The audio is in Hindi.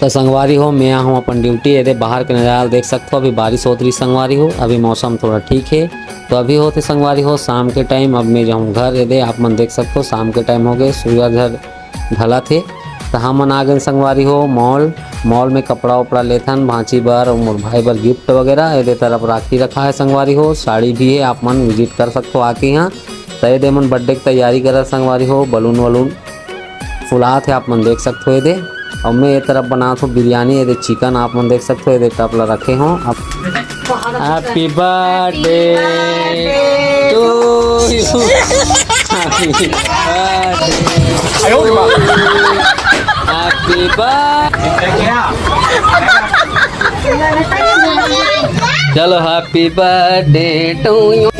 तो संगवारी हो मैं हूँ अपन ड्यूटी है, बाहर के नज़ारा देख सकते हो। अभी बारिश होती रही संगवारी हो, अभी मौसम थोड़ा ठीक है। तो अभी होते संगवारी हो शाम के टाइम। अब मैं जाऊँ घर है, आप मन देख सकते हो शाम के टाइम हो गए, सूरज ढला थे। तो हम मन आ गए संगवारी हो मॉल में कपड़ा उपड़ा लेथन भांची बर और मोर भाई बर गिफ्ट वगैरह। ये तरफ राखी रखा है संगवारी हो, साड़ी भी है, आप मन विजिट कर सकते हो आके यहाँ। तो ये मन बर्थडे की तैयारी कर संगवारी हो, बलून वलून फुलात है, आप मन देख सकते हो। ये और मैं ये तरफ बना हूँ बिरयानी, ये चिकन आप मन देख सकते हो। ये टपला रखे हों आप। Happy birthday to you, happy birthday, चलो हैप्पी बर्थडे टू यू।